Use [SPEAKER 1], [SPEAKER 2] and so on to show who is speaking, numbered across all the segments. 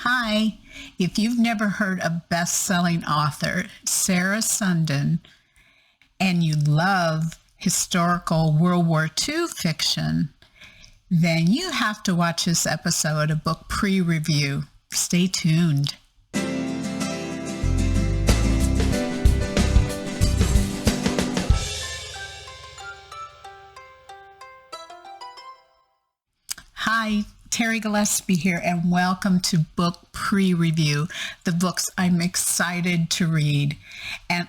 [SPEAKER 1] Hi, if you've never heard of best-selling author Sarah Sundin and you love historical World War II fiction, then you have to watch this episode of Book Pre-Review. Stay tuned. Hi, Terri Gillespie here, and welcome to Book Pre-Review, the books I'm excited to read. And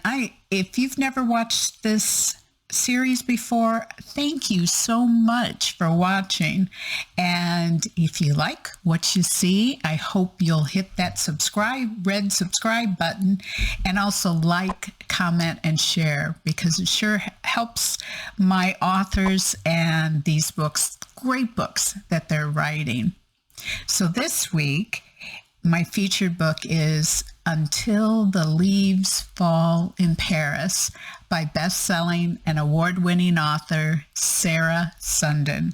[SPEAKER 1] if you've never watched this series before, thank you so much for watching. And if you like what you see, I hope you'll hit that red subscribe button, and also like, comment, and share, because it sure helps my authors and these books, great books that they're writing. So this week, my featured book is Until the Leaves Fall in Paris by best-selling and award-winning author Sarah Sundin.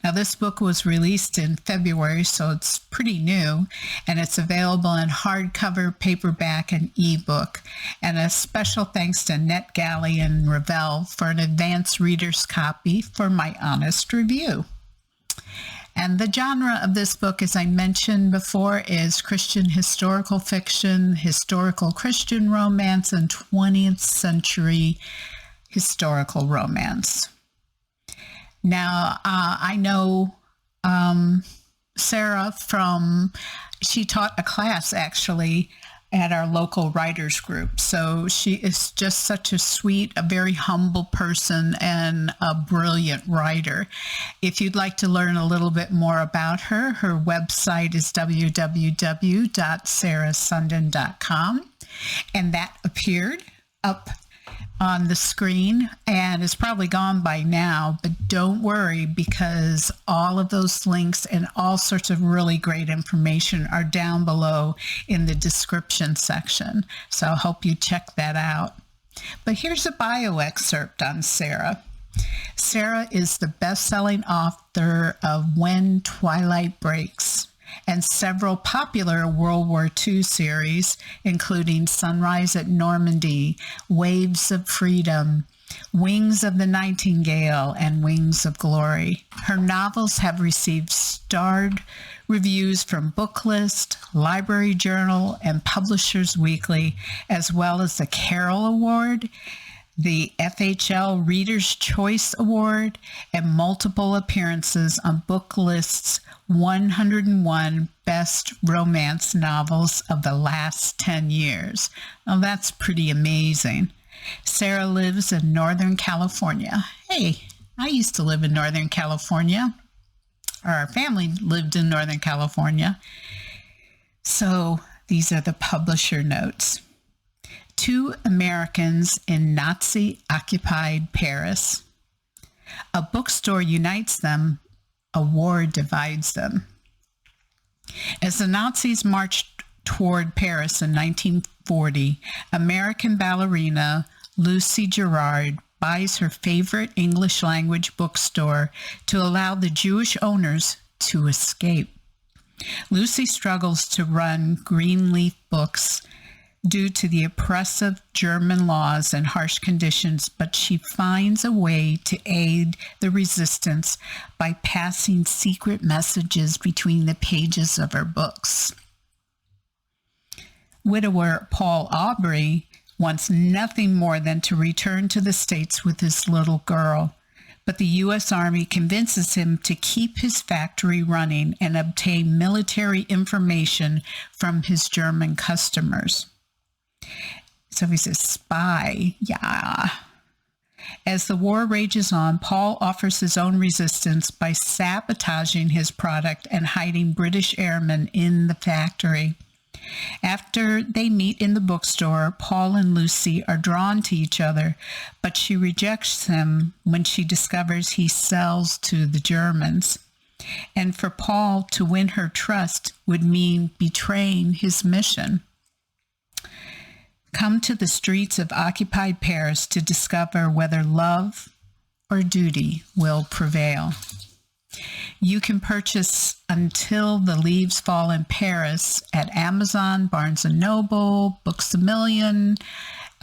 [SPEAKER 1] Now, this book was released in February, so it's pretty new, and it's available in hardcover, paperback, and eBook. And a special thanks to Nightingale and Revell for an advanced reader's copy for my honest review. And the genre of this book, as I mentioned before, is Christian historical fiction, historical Christian romance, and 20th century historical romance. Now, I know Sarah she taught a class actually at our local writers group. So she is just such a sweet, a very humble person and a brilliant writer. If you'd like to learn a little bit more about her, her website is www.sarahsundin.com, and that appeared up on the screen and is probably gone by now, but don't worry, because all of those links and all sorts of really great information are down below in the description section. So I hope you check that out. But here's a bio excerpt on Sarah. Sarah is the best-selling author of When Twilight Breaks and several popular World War II series, including Sunrise at Normandy, Waves of Freedom, Wings of the Nightingale, and Wings of Glory. Her novels have received starred reviews from Booklist, Library Journal, and Publishers Weekly, as well as the Carol Award, the FHL Reader's Choice Award, and multiple appearances on Booklist's 101 Best Romance Novels of the Last 10 Years. Now, that's pretty amazing. Sarah lives in Northern California. Hey, I used to live in Northern California. Our family lived in Northern California. So these are the publisher notes. 2 Americans in Nazi-occupied Paris. A bookstore unites them, a war divides them. As the Nazis marched toward Paris in 1940, American ballerina Lucy Gerard buys her favorite English language bookstore to allow the Jewish owners to escape. Lucy struggles to run Greenleaf Books due to the oppressive German laws and harsh conditions, but she finds a way to aid the resistance by passing secret messages between the pages of her books. Widower Paul Aubrey wants nothing more than to return to the States with his little girl, but the U.S. Army convinces him to keep his factory running and obtain military information from his German customers. So he's a spy, yeah. As the war rages on, Paul offers his own resistance by sabotaging his product and hiding British airmen in the factory. After they meet in the bookstore, Paul and Lucy are drawn to each other, but she rejects him when she discovers he sells to the Germans. And for Paul to win her trust would mean betraying his mission. Come to the streets of occupied Paris to discover whether love or duty will prevail. You can purchase Until the Leaves Fall in Paris at Amazon, Barnes & Noble, Books A Million.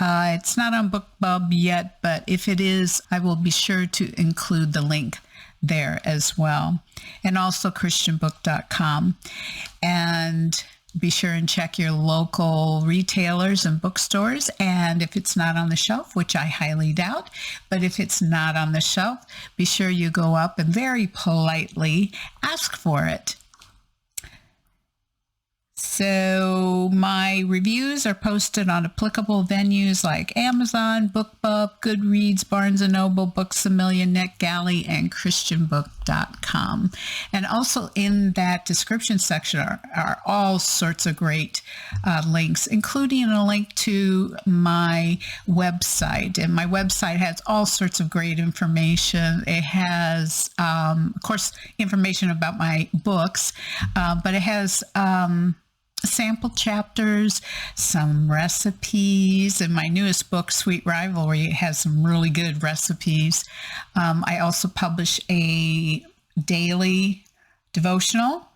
[SPEAKER 1] It's not on BookBub yet, but if it is, I will be sure to include the link there as well. And also christianbook.com. And be sure and check your local retailers and bookstores. And if it's not on the shelf, which I highly doubt, but if it's not on the shelf, be sure you go up and very politely ask for it. So my reviews are posted on applicable venues like Amazon, BookBub, Goodreads, Barnes & Noble, Books A Million, NetGalley, and christianbook.com. And also in that description section are all sorts of great links, including a link to my website. And my website has all sorts of great information. It has, of course, information about my books, but it has sample chapters, some recipes, and my newest book, Sweet Rivalry, has some really good recipes. I also publish a daily devotional,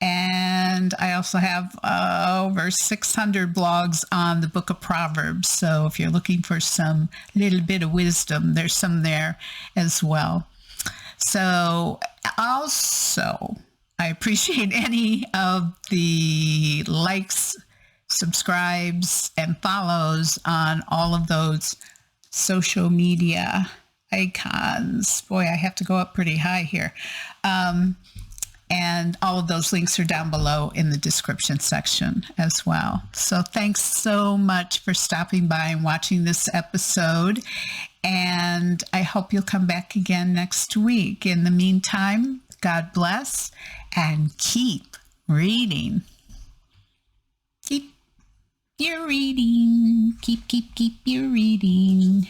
[SPEAKER 1] and I also have over 600 blogs on the book of Proverbs. So if you're looking for some little bit of wisdom, there's some there as well. So also, I appreciate any of the likes, subscribes, and follows on all of those social media icons. Boy, I have to go up pretty high here. And all of those links are down below in the description section as well. So thanks so much for stopping by and watching this episode. And I hope you'll come back again next week. In the meantime, God bless and keep reading. Keep your reading. Keep your reading.